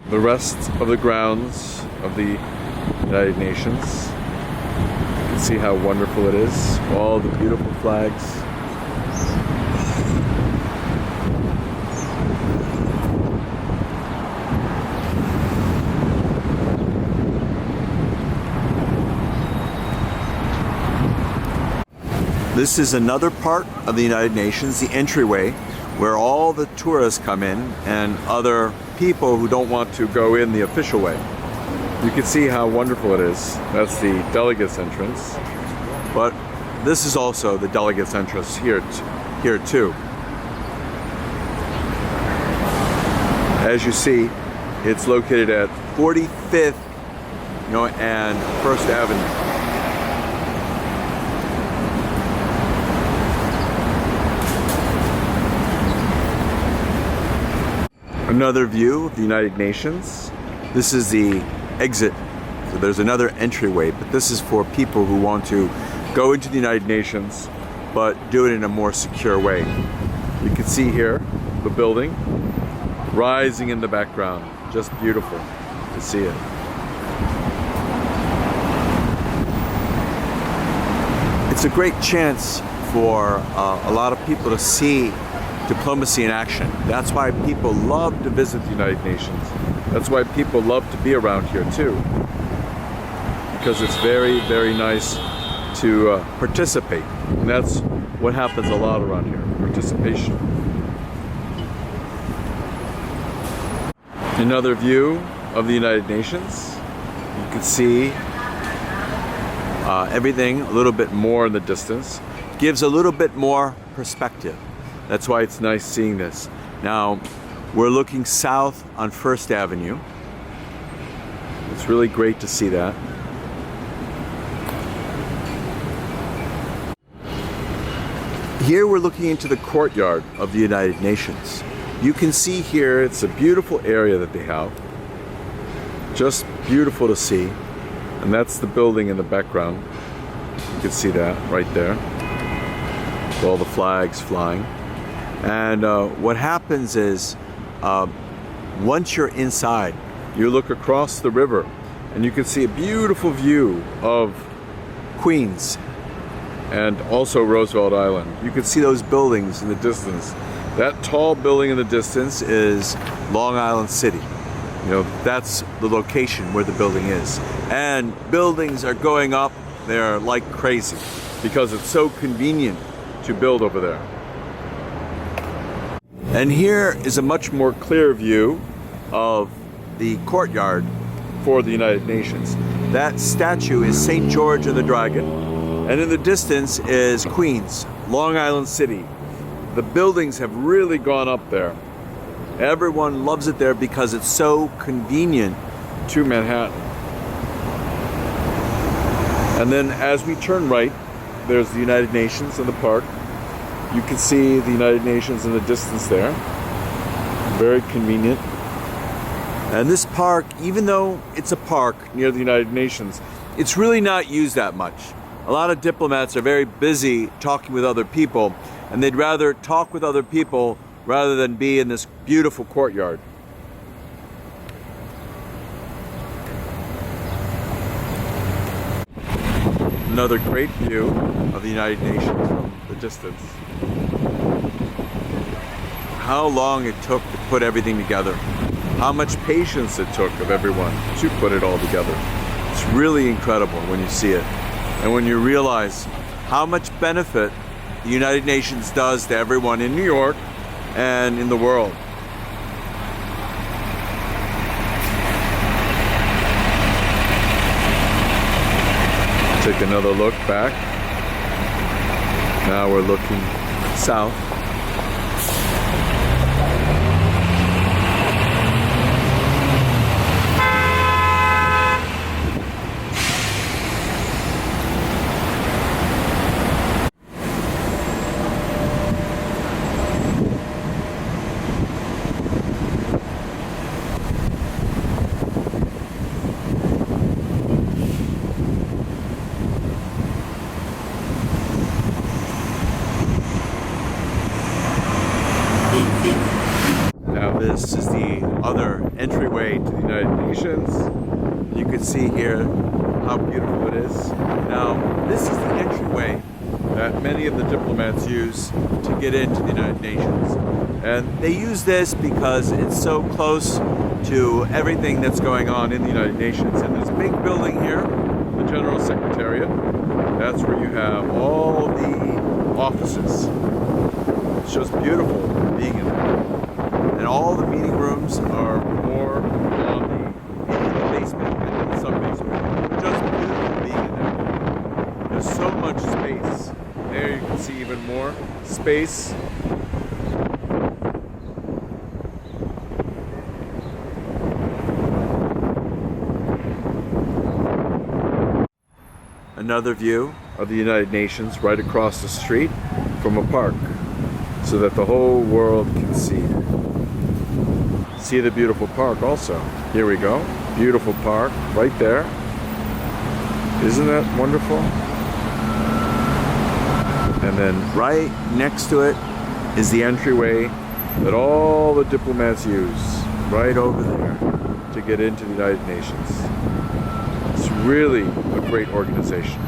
the rest of the grounds of the United Nations. You can see how wonderful it is. All the beautiful flags. This is another part of the United Nations, the entryway, where all the tourists come in and other people who don't want to go in the official way. You can see how wonderful it is. That's the delegates entrance. But this is also the delegates entrance here too. As you see, it's located at 45th, and 1st Avenue. Another view of the United Nations. This is the exit. So there's another entryway, but this is for people who want to go into the United Nations, but do it in a more secure way. You can see here the building rising in the background. Just beautiful to see it. It's a great chance for a lot of people to see diplomacy in action. That's why people love to visit the United Nations. That's why people love to be around here too. Because it's very, very nice to participate. And that's what happens a lot around here, participation. Another view of the United Nations. You can see everything a little bit more in the distance. Gives a little bit more perspective. That's why it's nice seeing this. Now, we're looking south on 1st Avenue. It's really great to see that. Here we're looking into the courtyard of the United Nations. You can see here, it's a beautiful area that they have. Just beautiful to see. And that's the building in the background. You can see that right there. With all the flags flying. And what happens is, once you're inside, you look across the river and you can see a beautiful view of Queens and also Roosevelt Island. You can see those buildings in the distance. That tall building in the distance is Long Island City. That's the location where the building is. And buildings are going up there like crazy because it's so convenient to build over there. And here is a much more clear view of the courtyard for the United Nations. That statue is St. George and the Dragon, and in the distance is Queens, Long Island City. The buildings have really gone up there. Everyone loves it there because it's so convenient to Manhattan. And then as we turn right, there's the United Nations in the park. You can see the United Nations in the distance there. Very convenient. And this park, even though it's a park near the United Nations, it's really not used that much. A lot of diplomats are very busy talking with other people, and they'd rather talk with other people rather than be in this beautiful courtyard. Another great view of the United Nations from the distance. How long it took to put everything together. How much patience it took of everyone to put it all together. It's really incredible when you see it. And when you realize how much benefit the United Nations does to everyone in New York and in the world. Take another look back. Now we're looking south. entryway to the United Nations. You can see here how beautiful it is. Now, this is the entryway that many of the diplomats use to get into the United Nations. And they use this because it's so close to everything that's going on in the United Nations. And this big building here, the General Secretariat, that's where you have all the offices. It's just beautiful being in there. And all the meeting rooms are more on the basement and the sub-basement. Just beautiful being in there. There's so much space. There you can see even more space. Another view of the United Nations right across the street from a park so that the whole world can see. See the beautiful park also. Here we go. Beautiful park right there. Isn't that wonderful? And then right next to it is the entryway that all the diplomats use right over there to get into the United Nations. It's really a great organization.